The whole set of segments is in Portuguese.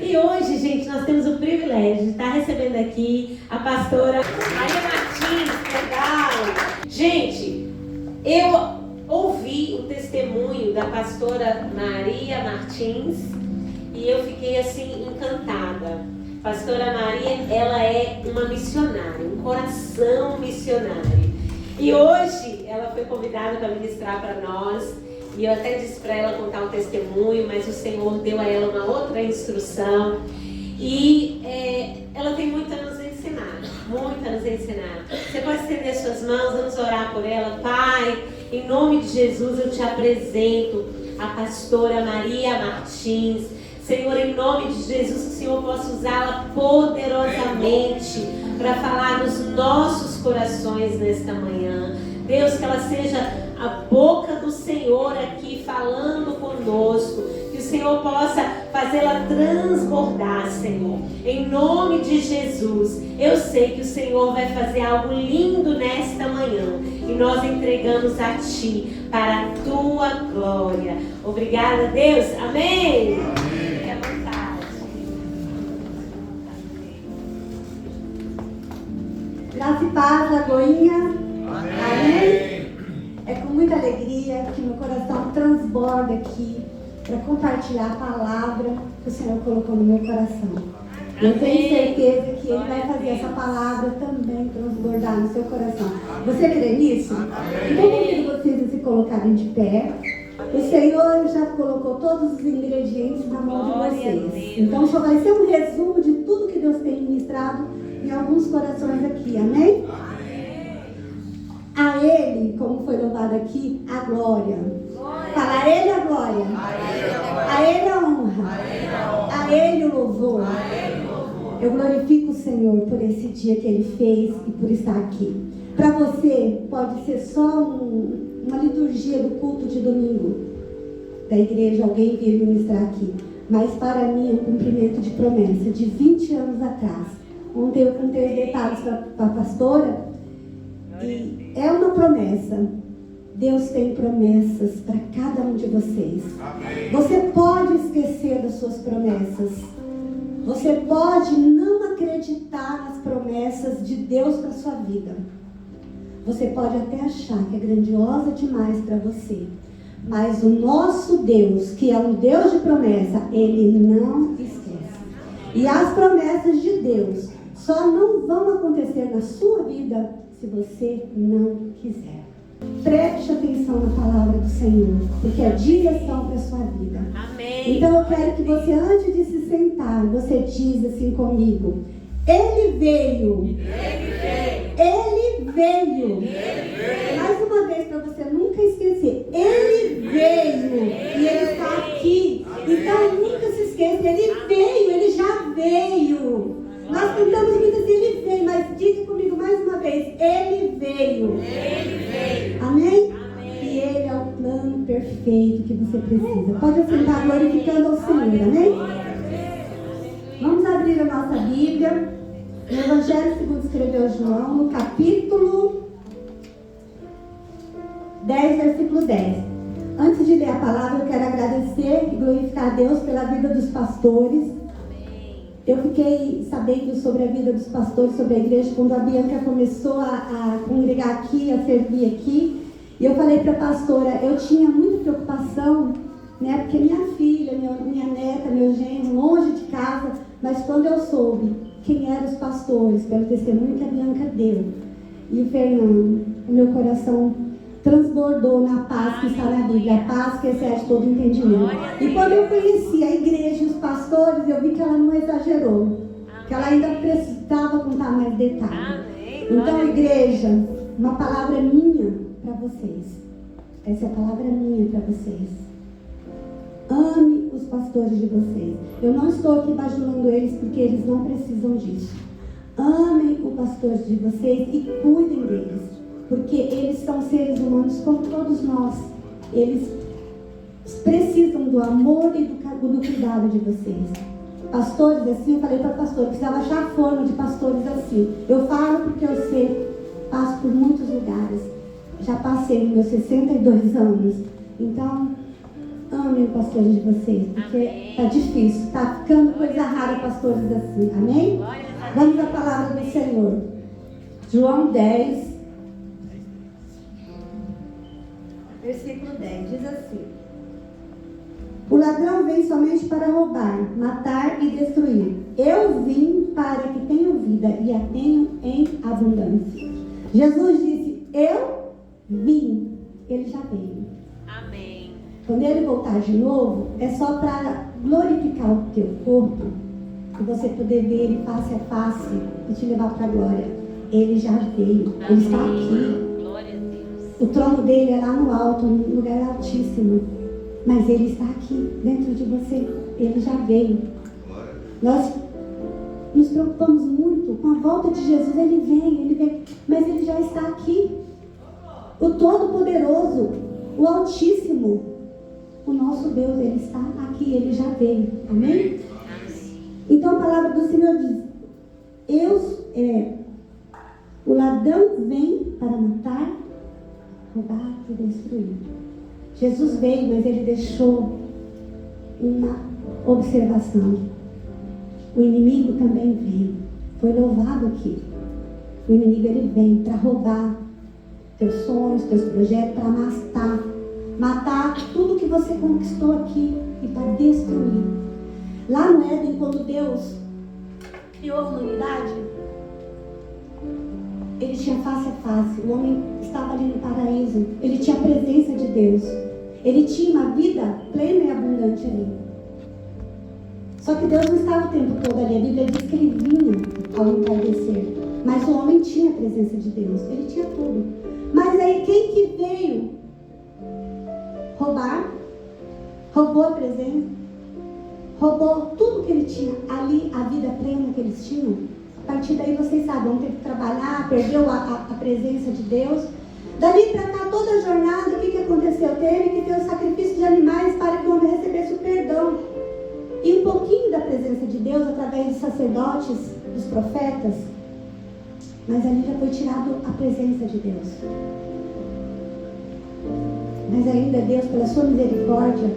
E hoje, gente, nós temos o privilégio de estar recebendo aqui a pastora Maria Martins. Legal! Gente, eu ouvi o testemunho da pastora Maria Martins e eu fiquei assim encantada. Pastora Maria, ela é uma missionária, um coração missionário. E hoje ela foi convidada para ministrar para nós. E eu até disse para ela contar um testemunho, mas o Senhor deu a ela uma outra instrução. E ela tem muito a nos ensinar, muito a nos ensinar. Você pode estender suas mãos, vamos orar por ela. Pai, em nome de Jesus eu te apresento a pastora Maria Martins. Senhor, em nome de Jesus, que o Senhor possa usá-la poderosamente para falar nos nossos corações nesta manhã. Deus, que ela seja a boca do Senhor aqui falando conosco, que o Senhor possa fazê-la transbordar, Senhor, em nome de Jesus. Eu sei que o Senhor vai fazer algo lindo nesta manhã e nós entregamos a Ti para a Tua glória. Obrigada, Deus. Amém. Fique à vontade. Graça e paz, Lagoinha. Amém. É com muita alegria que meu coração transborda aqui para compartilhar a palavra que o Senhor colocou no meu coração. Eu tenho certeza que Ele vai fazer essa palavra também transbordar no seu coração. Você crê nisso? Então eu convido vocês a se colocarem de pé. O Senhor já colocou todos os ingredientes na mão de vocês. Então só vai ser um resumo de tudo que Deus tem ministrado em alguns corações aqui. Amém? A Ele, como foi louvado aqui, a glória. Fala, a Ele a glória. A Ele a honra. A Ele o louvor. Eu glorifico o Senhor por esse dia que Ele fez e por estar aqui. Para você, pode ser só uma liturgia do culto de domingo da igreja, alguém vir ministrar aqui. Mas para mim é um cumprimento de promessa de 20 anos atrás. Ontem eu contei os detalhes para a pastora. E é uma promessa. Deus tem promessas para cada um de vocês. Amém. Você pode esquecer das suas promessas. Você pode não acreditar nas promessas de Deus para a sua vida. Você pode até achar que é grandiosa demais para você. Mas o nosso Deus, que é um Deus de promessa, Ele não esquece. E as promessas de Deus só não vão acontecer na sua vida se você não quiser. Preste atenção na palavra do Senhor, porque é direção para a sua vida. Amém. Então eu quero que você, antes de se sentar, você diz assim comigo: Ele veio. Ele veio. Ele veio. Ele veio. Mais uma vez para você nunca esquecer. Ele veio. E Ele está aqui. Então nunca se esqueça. Ele veio. Ele já veio. Nós cantamos muito assim, Ele veio, mas diga comigo mais uma vez: Ele veio. Ele veio. Amém? Amém. E Ele é o plano perfeito que você precisa. Pode assentar glorificando ao Senhor, amém? Vamos abrir a nossa Bíblia no Evangelho segundo escreveu João, no capítulo 10, versículo 10. Antes de ler a palavra, eu quero agradecer e glorificar a Deus pela vida dos pastores. Eu fiquei sabendo sobre a vida dos pastores, sobre a igreja, quando a Bianca começou a congregar aqui, a servir aqui. E eu falei para a pastora, eu tinha muita preocupação, né? Porque minha filha, minha neta, meu genro, longe de casa. Mas quando eu soube quem eram os pastores, pelo testemunho que a Bianca deu, e o Fernando, o meu coração transbordou na paz que está na Bíblia, a paz que excede todo entendimento. E quando eu conheci a igreja e os pastores, eu vi que ela não exagerou, que ela ainda precisava contar mais detalhes. Então, igreja, uma palavra minha para vocês. Essa é a palavra minha para vocês. Ame os pastores de vocês. Eu não estou aqui bajulando eles porque eles não precisam disso. Amem os pastores de vocês e cuidem deles. Porque eles são seres humanos como todos nós. Eles precisam do amor e do cuidado de vocês. Pastores assim, eu falei para pastor, precisava achar forma de pastores assim. Eu falo porque eu sei, passo por muitos lugares. Já passei nos meus 62 anos. Então, chamem pastores de vocês, porque está difícil, está ficando coisa rara pastores assim, amém? Vamos à palavra do Senhor. João 10, versículo 10, diz assim: o ladrão vem somente para roubar, matar e destruir. Eu vim para que tenham vida e a tenham em abundância. Jesus disse: eu vim. Ele já veio. Amém. Quando ele voltar de novo, é só para glorificar o teu corpo, e você poder ver ele face a face e te levar para a glória. Ele já veio. Ele está aqui. Glória a Deus. O trono dele é lá no alto, no lugar altíssimo. Mas ele está aqui, dentro de você. Ele já veio. Nós nos preocupamos muito com a volta de Jesus. Ele vem. Mas ele já está aqui. O Todo-Poderoso, o Altíssimo, o nosso Deus, ele está aqui. Ele já veio. Amém? Então a palavra do Senhor diz: o ladrão vem para matar, roubar e destruir. Jesus veio, mas ele deixou uma observação. O inimigo também vem. Foi louvado aqui. O inimigo ele vem para roubar teus sonhos, teus projetos, para matar tudo que você conquistou aqui e para destruir. Lá no Éden, quando Deus criou a humanidade, ele tinha face a face. O homem estava ali no paraíso. Ele tinha a presença de Deus. Ele tinha uma vida plena e abundante ali. Só que Deus não estava o tempo todo ali. A Bíblia diz que ele vinha ao entardecer. Mas o homem tinha a presença de Deus. Ele tinha tudo. Mas aí quem que veio roubar? Roubou a presença. Roubou tudo que ele tinha ali, a vida plena que eles tinham. A partir daí vocês sabem, vão ter que trabalhar, perdeu a presença de Deus. Dali para cá, toda a jornada, o que aconteceu? Teve que ter o sacrifício de animais para que o homem recebesse o perdão. E um pouquinho da presença de Deus através dos sacerdotes, dos profetas. Mas ali já foi tirado a presença de Deus. Mas ainda Deus, pela sua misericórdia,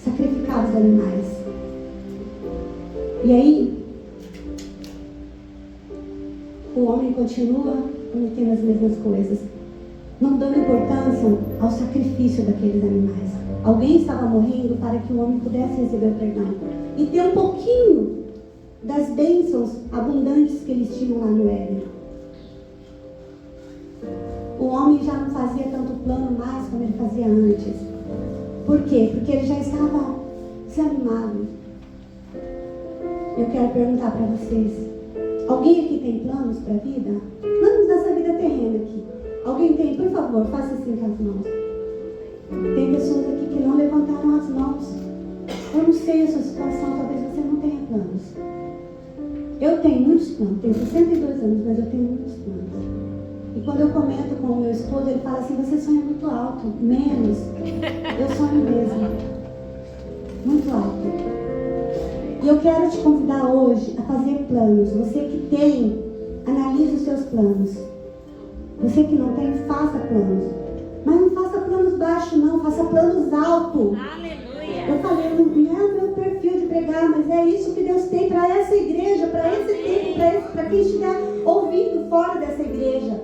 sacrificava os animais. E aí, o homem continua cometendo as mesmas coisas, não dando importância ao sacrifício daqueles animais. Alguém estava morrendo para que o homem pudesse receber o perdão e ter um pouquinho das bênçãos abundantes que eles tinham lá no Éden. O homem já não fazia tanto plano mais como ele fazia antes. Por quê? Porque ele já estava desanimado. Eu quero perguntar para vocês: alguém aqui tem planos para a vida? Planos dessa vida terrena aqui. Alguém tem? Por favor, faça assim com as mãos. Tem pessoas aqui que não levantaram as mãos. Eu não sei a sua situação, talvez você não tenha planos. Eu tenho muitos planos, tenho 62 anos, mas eu tenho muitos planos. E quando eu comento com o meu esposo, ele fala assim: você sonha muito alto. Menos. Eu sonho mesmo. Muito alto. E eu quero te convidar hoje a fazer planos. Você que tem, analise os seus planos. Você que não tem, faça planos. Mas não faça planos baixos não, faça planos altos. Aleluia. Eu falei, não é o meu perfil de pregar, mas é isso que Deus tem para essa igreja, para esse tempo, para quem estiver ouvindo fora dessa igreja.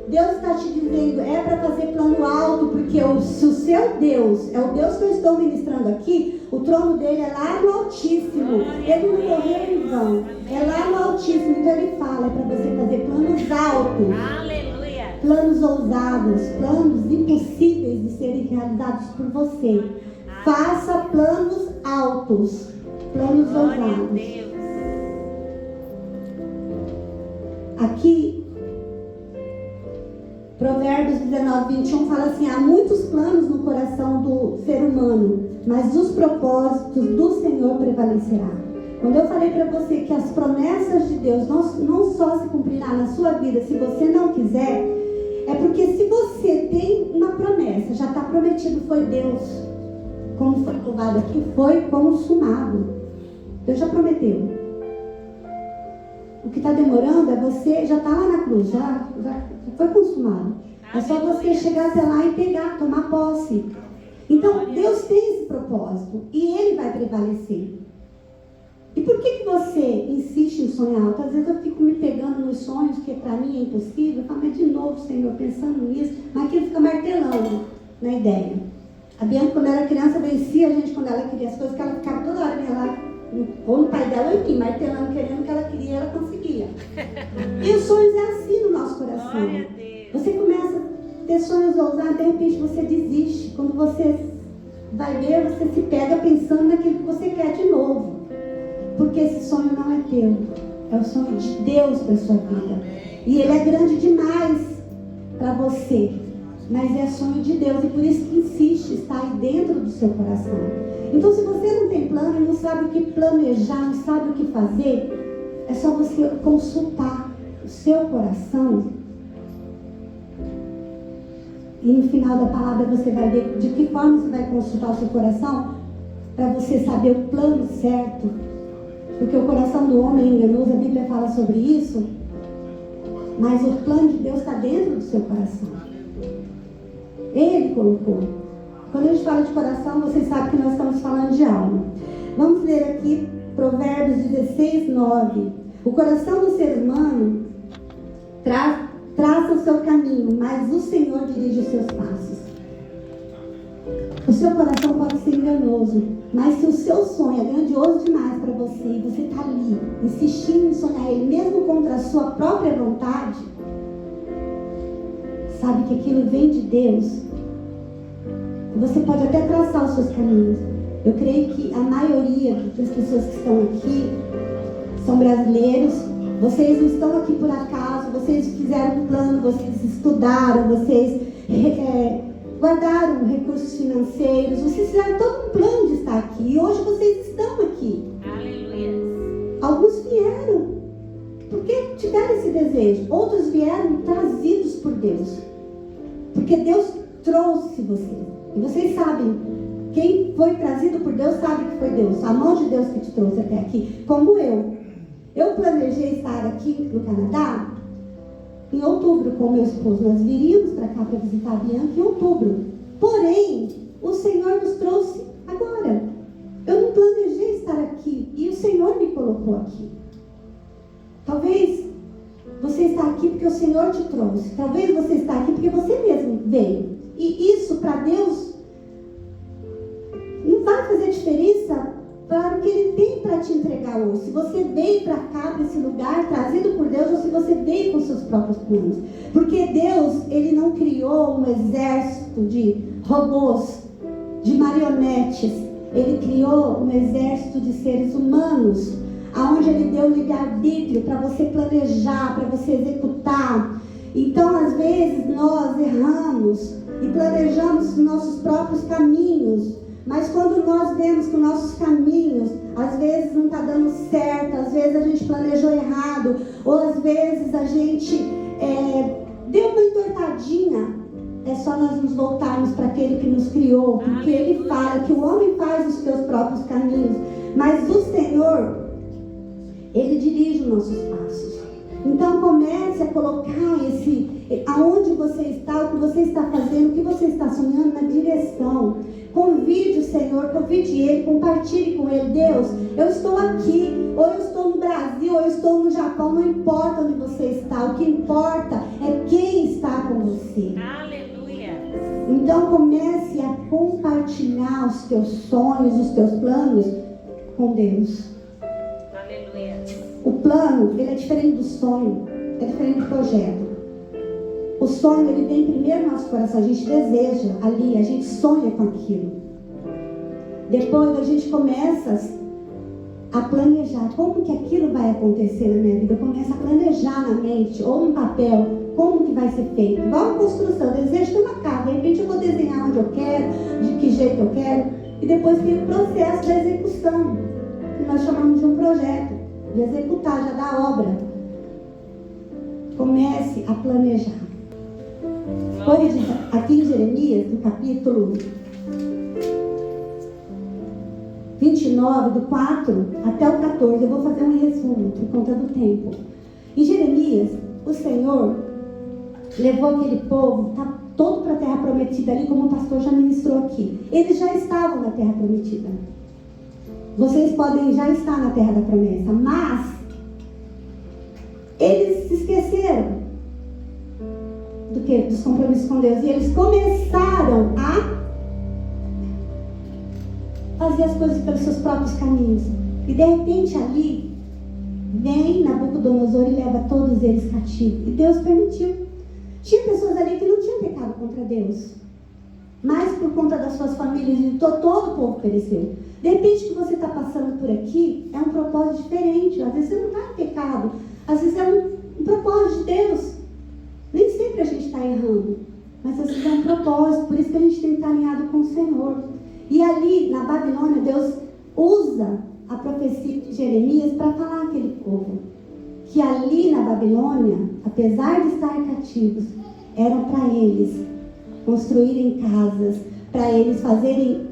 Deus está te dizendo, é para fazer plano alto, porque se o seu Deus é o Deus que eu estou ministrando aqui, o trono dele é lá no Altíssimo. Ele não morreu em vão, é lá no Altíssimo. Então ele fala, é para você fazer planos altos. Aleluia. Planos ousados, planos impossíveis de serem realizados por você. Faça planos altos, planos ousados. Aqui, Provérbios 19:21 fala assim: há muitos planos no coração do ser humano, mas os propósitos do Senhor prevalecerá. Quando eu falei para você que as promessas de Deus não só se cumprirá na sua vida se você não quiser, é porque se você tem uma promessa, já está prometido, foi Deus, como foi louvado aqui, foi consumado. Deus já prometeu. O que está demorando é você, já está lá na cruz, já foi consumado. É só você chegar até lá e pegar, tomar posse. Então, Deus tem esse propósito e Ele vai prevalecer. E por que você insiste em sonhar alto? Às vezes eu fico me pegando nos sonhos, que para mim é impossível. Eu falo, mas de novo, Senhor, pensando nisso. Mas aquilo fica martelando na ideia. A Bianca, quando era criança, vencia a gente quando ela queria as coisas, que ela ficava toda hora lá, ou no pai dela ou em mim, martelando, querendo o que ela queria, ela conseguia. E os sonhos é assim no nosso coração. Você começa a ter sonhos ousados, de repente você desiste. Quando você vai ver, você se pega pensando naquilo que você quer de novo. Porque esse sonho não é teu, é o sonho de Deus para a sua vida. E ele é grande demais para você, mas é sonho de Deus, e por isso que insiste, está aí dentro do seu coração. Então, se você não tem plano e não sabe o que planejar, não sabe o que fazer, é só você consultar o seu coração. E no final da palavra você vai ver de que forma você vai consultar o seu coração, para você saber o plano certo. Porque o coração do homem é enganoso, a Bíblia fala sobre isso. Mas o plano de Deus está dentro do seu coração. Ele colocou. Quando a gente fala de coração, vocês sabem que nós estamos falando de alma. Vamos ler aqui Provérbios 16, 9. O coração do ser humano traça o seu caminho, mas o Senhor dirige os seus passos. O seu coração pode ser enganoso, mas se o seu sonho é grandioso demais para você e você está ali, insistindo em sonhar ele, mesmo contra a sua própria vontade, sabe que aquilo vem de Deus. Você pode até traçar os seus caminhos. Eu creio que a maioria das pessoas que estão aqui são brasileiros. Vocês não estão aqui por acaso, vocês fizeram um plano, vocês estudaram, vocês guardaram recursos financeiros, vocês fizeram todo um plano de estar aqui. E hoje vocês estão aqui. Aleluia. Alguns vieram porque tiveram esse desejo. Outros vieram trazidos por Deus. Porque Deus trouxe vocês. E vocês sabem, quem foi trazido por Deus sabe que foi Deus. A mão de Deus que te trouxe até aqui. Como eu. Eu planejei estar aqui no Canadá em outubro com meu esposo. Nós viríamos para cá para visitar a Bianca em outubro. Porém, o Senhor nos trouxe agora. Eu não planejei estar aqui e o Senhor me colocou aqui. Talvez você está aqui porque o Senhor te trouxe. Talvez você está aqui porque você mesmo veio. E isso para Deus não vai fazer diferença para o que Ele tem para te entregar hoje. Se você veio para cá, para esse lugar, trazido por Deus, ou se você veio com seus próprios planos. Porque Deus, Ele não criou um exército de robôs, de marionetes. Ele criou um exército de seres humanos, aonde Ele deu livre-arbítrio para você planejar, para você executar. Então, às vezes, nós erramos e planejamos nossos próprios caminhos. Mas quando nós vemos que nossos caminhos, às vezes não está dando certo, às vezes a gente planejou errado, ou às vezes a gente deu uma entortadinha, é só nós nos voltarmos para aquele que nos criou, porque Ele fala que o homem faz os seus próprios caminhos, mas o Senhor, Ele dirige os nossos passos. Então comece a colocar aonde você está, o que você está fazendo, o que você está sonhando na direção. Convide o Senhor, convide Ele, compartilhe com Ele. Deus, eu estou aqui, ou eu estou no Brasil, ou eu estou no Japão, não importa onde você está, o que importa é quem está com você. Aleluia. Então comece a compartilhar os teus sonhos, os teus planos com Deus. Aleluia. O plano, ele é diferente do sonho, é diferente do projeto. O sonho, ele vem primeiro no nosso coração, a gente deseja ali, a gente sonha com aquilo. Depois a gente começa a planejar como que aquilo vai acontecer na minha vida. Eu começo a planejar na mente, ou no papel, como que vai ser feito. Igual uma construção, eu desejo ter uma casa, de repente eu vou desenhar onde eu quero, de que jeito eu quero, e depois tem o processo da execução, que nós chamamos de um projeto, de executar, já da obra. Comece a planejar. Hoje, aqui em Jeremias, no capítulo 29, do 4 até o 14, eu vou fazer um resumo por conta do tempo. Em Jeremias, o Senhor levou aquele povo, todo para a terra prometida ali, como o pastor já ministrou aqui. Eles já estavam na terra prometida. Vocês podem já estar na terra da promessa, mas eles se esqueceram dos compromissos com Deus. E eles começaram a fazer as coisas pelos seus próprios caminhos. E de repente ali, vem Nabucodonosor e leva todos eles cativos. E Deus permitiu. Tinha pessoas ali que não tinham pecado contra Deus, mas por conta das suas famílias e todo o povo pereceu. De repente que você está passando por aqui, é um propósito diferente. Às vezes você não está em pecado, às vezes é um propósito de Deus. Nem sempre a gente está errando, mas às vezes é um propósito. Por isso que a gente tem que estar alinhado com o Senhor. E ali na Babilônia, Deus usa a profecia de Jeremias para falar àquele povo que ali na Babilônia, apesar de estar cativos, eram para eles construírem casas, para eles fazerem,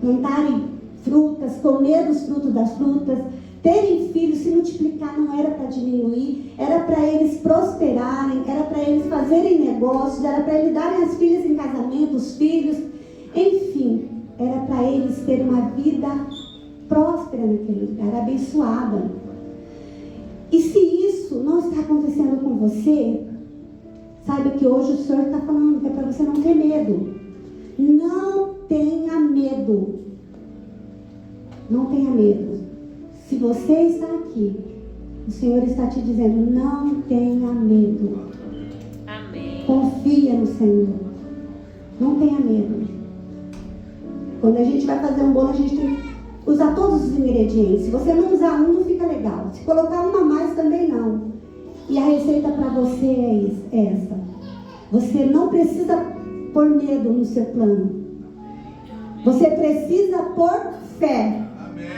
plantarem frutas, comer dos frutos das frutas, terem filhos, se multiplicar. Não era para diminuir, era para eles prosperarem, era para eles fazerem negócios, era para eles darem as filhas em casamento, os filhos, enfim, era para eles terem uma vida próspera naquele lugar, abençoada. E se isso não está acontecendo com você, saiba que hoje o Senhor está falando que é para você não ter medo. Não tenha medo. Não tenha medo. Se você está aqui, o Senhor está te dizendo, não tenha medo. Amém. Confia no Senhor. Não tenha medo. Quando a gente vai fazer um bolo, a gente tem que usar todos os ingredientes. Se você não usar um, não fica legal. Se colocar uma a mais, também não. E a receita para você é essa. Você não precisa pôr medo no seu plano. Você precisa pôr fé.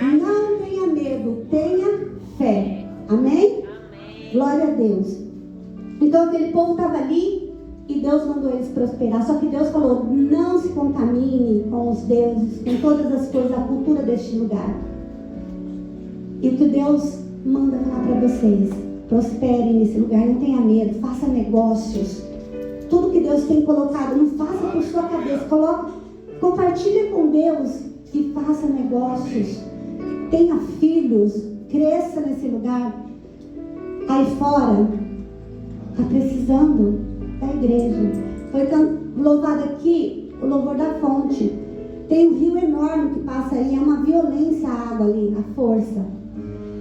Amém. Não tenha medo, tenha fé. Amém? Amém? Glória a Deus. Então aquele povo estava ali e Deus mandou eles prosperar. Só que Deus falou, não se contamine com os deuses, com todas as coisas, a cultura deste lugar. E o que Deus manda falar para vocês, prosperem nesse lugar, não tenha medo, faça negócios. Tudo que Deus tem colocado, não faça por sua cabeça, compartilhe com Deus e faça negócios. Tenha filhos, cresça nesse lugar. Aí fora, está precisando da igreja. Foi louvado aqui o louvor da fonte. Tem um rio enorme que passa aí, é uma violência a água ali, a força.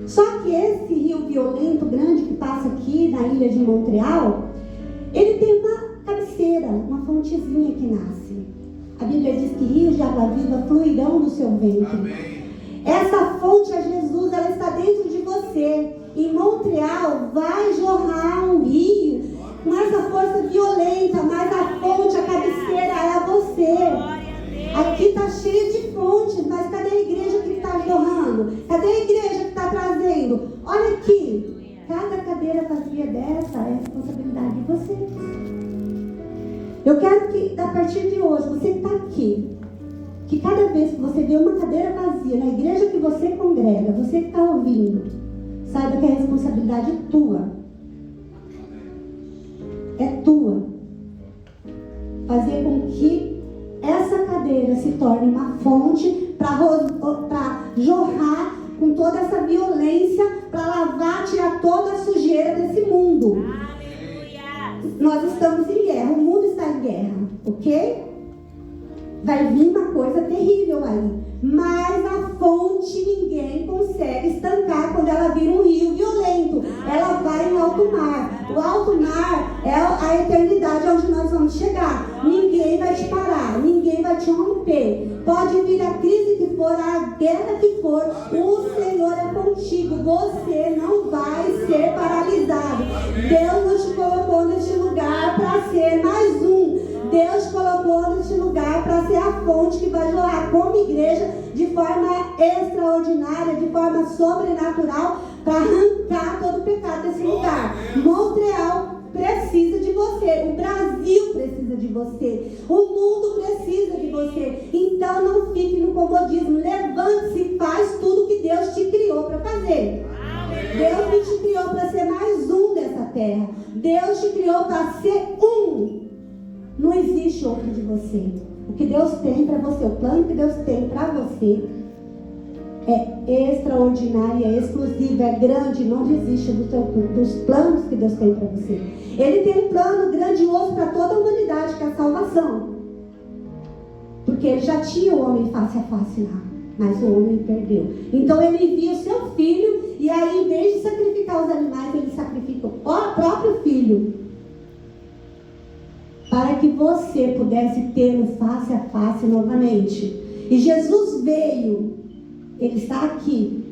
Só que esse rio violento, grande, que passa aqui na ilha de Montreal, ele tem uma cabeceira, uma fontezinha que nasce. A Bíblia diz que rios de água viva fluirão do seu ventre. Amém. Essa fonte é Jesus, ela está dentro de você. Em Montreal vai jorrar um rio, mas a força violenta, mas a fonte, a cabeceira é você. Aqui está cheio de fontes, mas cadê a igreja que está jorrando? Cadê a igreja que está trazendo? Olha aqui, cada cadeira vazia dessa é responsabilidade de vocês. Eu quero que, a partir de hoje, você que está aqui, que cada vez que você vê uma cadeira vazia na igreja que você congrega, você que está ouvindo, saiba que a responsabilidade é tua. É tua. Fazer com que essa cadeira se torne uma fonte para jorrar com toda essa violência, para lavar, tirar toda a sujeira desse mundo. Aleluia. Nós estamos em guerra, o mundo está em guerra, ok? Vai vir uma coisa terrível aí, mas a fonte ninguém consegue estancar quando ela vira um rio violento. Ela vai no alto mar. O alto mar é a eternidade onde nós vamos chegar. Ninguém vai te parar, ninguém vai te romper. Pode vir a crise que for, a guerra que for, o Senhor é contigo. Você não vai ser paralisado. Deus não te colocou neste lugar para ser mais um. Deus colocou neste lugar para ser a fonte que vai jorrar como igreja de forma extraordinária, de forma sobrenatural, para arrancar todo o pecado desse lugar. Montreal precisa de você, o Brasil precisa de você, o mundo precisa de você. Então não fique no comodismo, levante-se e faz tudo que Deus te criou para fazer. Deus não te criou para ser mais um dessa terra. Deus te criou para ser um. existe outro de você. O que Deus tem para você, o plano que Deus tem para você é extraordinário, é exclusivo, é grande. Não desista dos planos que Deus tem para você. Ele tem um plano grandioso para toda a humanidade, que é a salvação. Porque ele já tinha o homem face a face lá, mas o homem perdeu. Então ele envia o seu filho, e aí em vez de sacrificar os animais, ele sacrifica o próprio filho, para que você pudesse tê-lo face a face novamente. E Jesus veio, ele está aqui,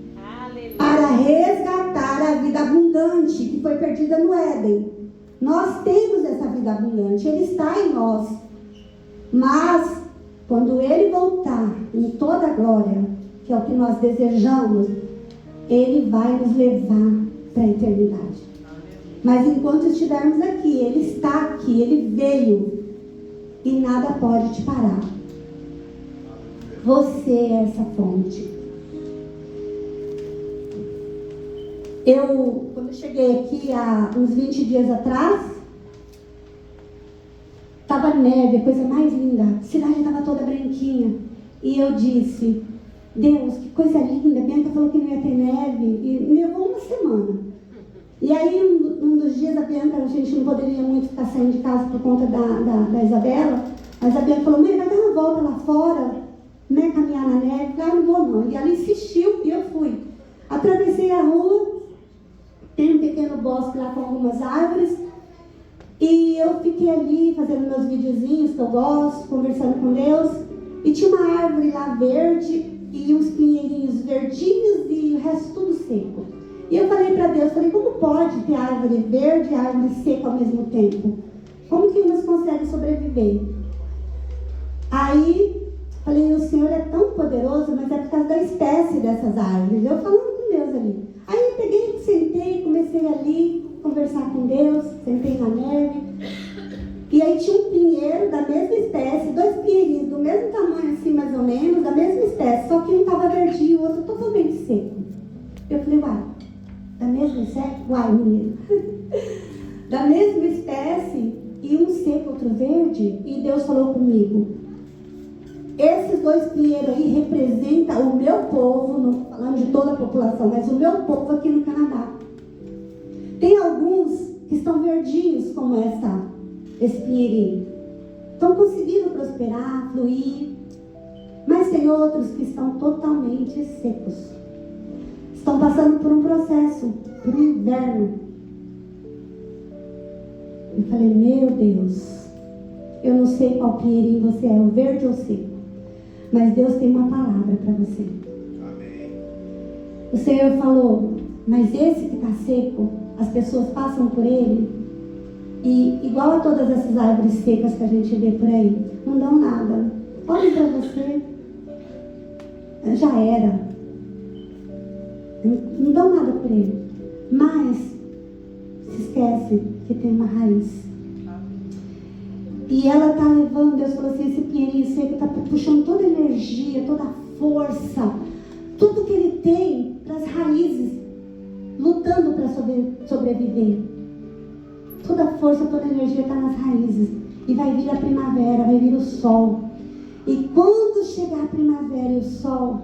para resgatar a vida abundante que foi perdida no Éden. Nós temos essa vida abundante, ele está em nós. Mas quando ele voltar em toda a glória, que é o que nós desejamos, ele vai nos levar para a eternidade. Mas enquanto estivermos aqui, ele está aqui, ele veio, e nada pode te parar. Você é essa fonte. Quando eu cheguei aqui há uns 20 dias atrás, estava neve, a coisa mais linda, a cidade estava toda branquinha. E eu disse: Deus, que coisa linda, a Bianca falou que não ia ter neve, e nevou uma semana. E aí, um dos dias, a Bianca, a gente não poderia muito ficar saindo de casa por conta da Isabela, mas a Bianca falou: mãe, vai dar uma volta lá fora, né, caminhar na neve. Eu falei: ah, não vou não. E ela insistiu e eu fui. Atravessei a rua, tem um pequeno bosque lá com algumas árvores, e eu fiquei ali fazendo meus videozinhos que eu gosto, conversando com Deus, e tinha uma árvore lá verde, e uns pinheirinhos verdinhos, e o resto tudo seco. E eu falei para Deus, como pode ter árvore verde e árvore seca ao mesmo tempo? Como que umas conseguem sobreviver? Aí, falei: o Senhor é tão poderoso, mas é por causa da espécie dessas árvores. Eu falando com Deus ali. Aí eu peguei, sentei, comecei ali a conversar com Deus, sentei na neve. E aí tinha um pinheiro da mesma espécie, dois pinheirinhos do mesmo tamanho assim, mais ou menos, da mesma espécie, só que um estava verdinho e o outro totalmente seco. Eu falei: uai, da mesma espécie? Uai, menino. Da mesma espécie, e um seco, outro verde. E Deus falou comigo: esses dois pinheiros aí representam o meu povo, não estou falando de toda a população, mas o meu povo aqui no Canadá. Tem alguns que estão verdinhos, como esse pinheirinho. Estão conseguindo prosperar, fluir. Mas tem outros que estão totalmente secos. Estão passando por um processo, por um inverno. Eu falei: meu Deus, eu não sei qual pinheirinho você é, o verde ou o seco. Mas Deus tem uma palavra para você. Amém. O Senhor falou: mas esse que está seco, as pessoas passam por ele, e igual a todas essas árvores secas que a gente vê por aí, não dão nada. Olha para você, já era. Não dão nada por ele. Mas se esquece que tem uma raiz. E ela está levando, Deus falou assim: esse pinheirinho seco está puxando toda a energia, toda a força, tudo que ele tem para as raízes, lutando para sobreviver. Toda a força, toda a energia está nas raízes. E vai vir a primavera, vai vir o sol. E quando chegar a primavera e o sol,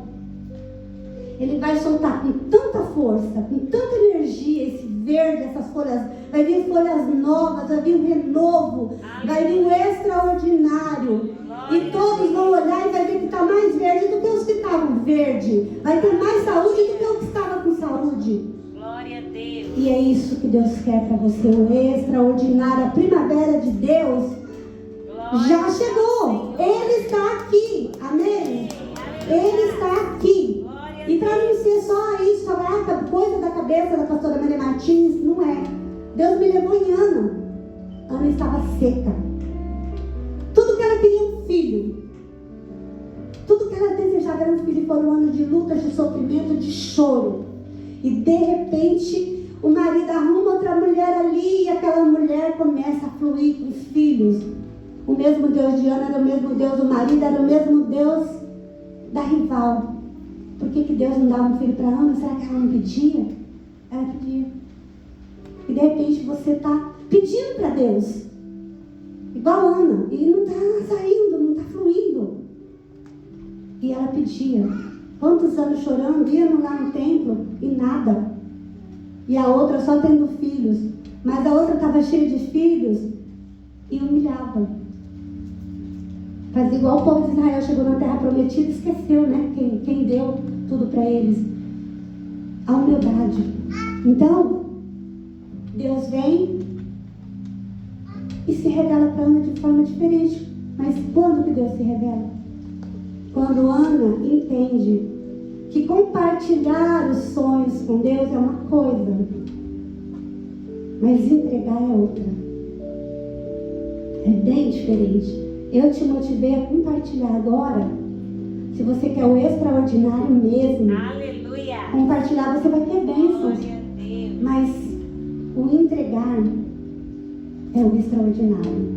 ele vai soltar com tanta força, com tanta energia, esse verde, essas folhas, vai vir folhas novas, vai vir um renovo, vai vir um extraordinário. E todos vão olhar e vai ver que está mais verde do que os que estavam verde. Vai ter mais saúde do que os que estavam com saúde. Glória a Deus. E é isso que Deus quer para você, o extraordinário, a primavera de Deus já chegou. Ele está aqui, amém? Ele está aqui. E para não ser só isso, falar coisa da cabeça da pastora Maria Martins, não é. Deus me levou em Ana. Ana estava seca. Tudo que ela queria um filho. Tudo que ela desejava era um filho. Foram anos de lutas, de sofrimento, de choro. E de repente, o marido arruma outra mulher ali e aquela mulher começa a fluir com os filhos. O mesmo Deus de Ana era o mesmo Deus do marido, era o mesmo Deus da rival. Por que Deus não dava um filho para Ana? Será que ela não pedia? Ela pedia. E de repente você está pedindo para Deus. igual a Ana, e não está saindo, não está fluindo. E ela pedia, quantos anos chorando, iam lá no templo e nada. E a outra só tendo filhos, mas a outra estava cheia de filhos e humilhava. Fazia igual o povo de Israel, chegou na terra prometida e esqueceu, né? Quem deu tudo para eles. A humildade. Então, Deus vem e se revela para Ana de forma diferente. Mas quando que Deus se revela? Quando Ana entende que compartilhar os sonhos com Deus é uma coisa, mas entregar é outra. É bem diferente. Eu te motivei a compartilhar agora. Se você quer o extraordinário mesmo, Aleluia. Compartilhar, você vai ter bênçãos. Glória a Deus. Mas o entregar é o extraordinário.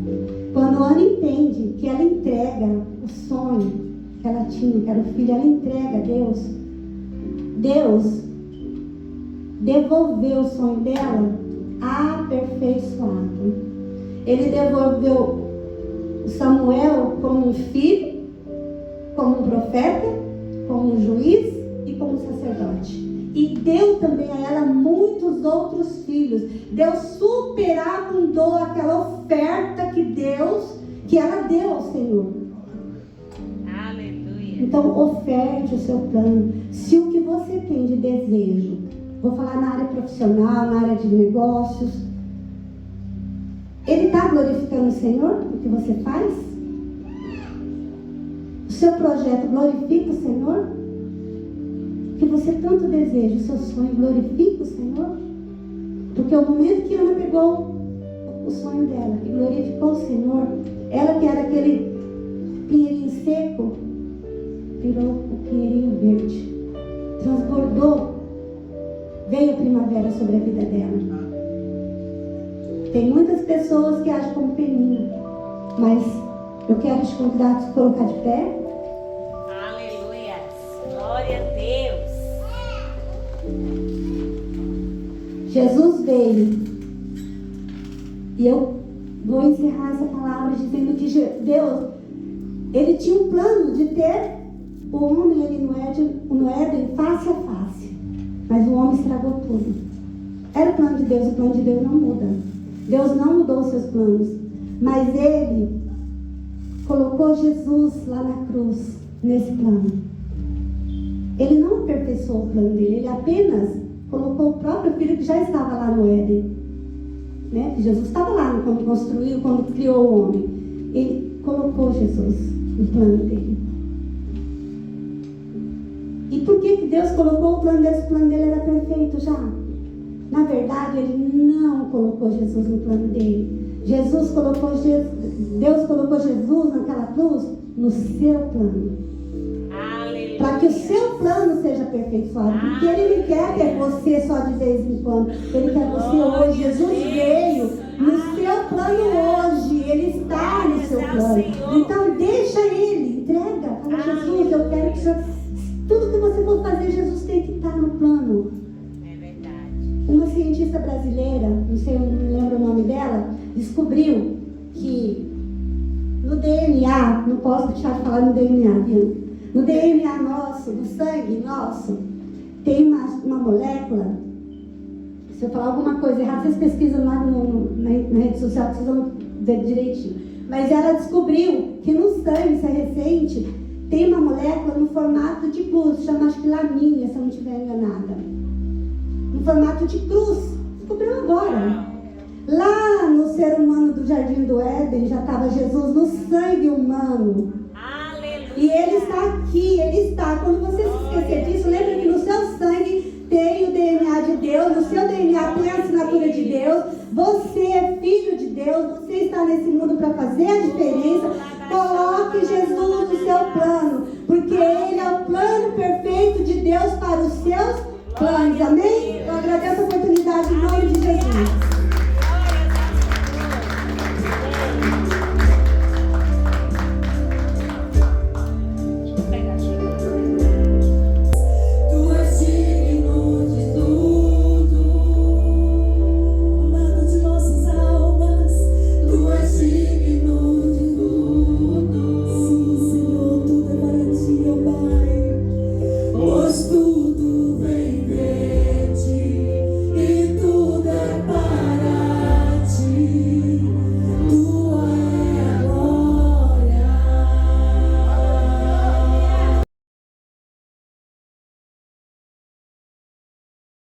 Quando Ana entende que ela entrega o sonho que ela tinha, que era o filho, ela entrega a Deus. Deus devolveu o sonho dela aperfeiçoado. Ele devolveu Samuel como um filho, como um profeta, como um juiz e como um sacerdote. E deu também a ela muitos outros filhos. Deus superabundou aquela oferta que ela deu ao Senhor. Aleluia. Então oferte o seu plano. Se o que você tem de desejo, vou falar na área profissional, na área de negócios, ele está glorificando o Senhor, o que você faz? O seu projeto glorifica o Senhor? O que você tanto deseja, o seu sonho glorifica o Senhor? Porque o momento que Ana pegou o sonho dela e glorificou o Senhor, ela que era aquele pinheirinho seco, virou o pinheirinho verde. Transbordou. Veio a primavera sobre a vida dela. Tem muitas pessoas que agem como peninha, mas eu quero te convidar a se colocar de pé. Aleluia. Glória a Deus. Jesus veio. E eu vou encerrar essa palavra dizendo que Deus, ele tinha um plano de ter o homem ali no Éden face a face. Mas o homem estragou tudo. Era o plano de Deus não muda. Deus não mudou os seus planos, mas Ele colocou Jesus lá na cruz, nesse plano. Ele não aperfeiçoou o plano dele, Ele apenas colocou o próprio Filho que já estava lá no Éden. Né? Jesus estava lá quando construiu, quando criou o homem. Ele colocou Jesus no plano dele. E por que Deus colocou o plano dele? O plano dele era perfeito já. Na verdade, ele não colocou Jesus no plano dele. Deus colocou Jesus naquela cruz no seu plano. Aleluia. Para que o seu plano seja aperfeiçoado. Porque ele não quer ter você só de vez em quando. Ele quer você hoje. Jesus veio no seu plano hoje. Ele está no seu plano. Então deixa ele. Entrega. Fala, Jesus, eu quero que tudo que você for fazer, Jesus tem que estar no plano. Uma cientista brasileira, não sei, não me lembro o nome dela, descobriu que no DNA, não posso deixar de falar no DNA, viu? No DNA nosso, no sangue nosso, tem uma molécula. Se eu falar alguma coisa errada, vocês pesquisam lá na rede social, vocês vão ver direitinho. Mas ela descobriu que no sangue, isso é recente, tem uma molécula no formato de cruz, chama acho que lamínea, se eu não estiver enganada. No formato de cruz. Descobriu agora. Lá no ser humano do Jardim do Éden já estava Jesus no sangue humano. Aleluia. E ele está aqui, ele está. Quando você se esquecer disso, lembra que no seu sangue tem o DNA de Deus, no seu DNA tem a assinatura de Deus. Você é filho de Deus, você está nesse mundo para fazer a diferença. Coloque Jesus no seu plano, porque ele é o plano perfeito de Deus para os seus planos. Amém?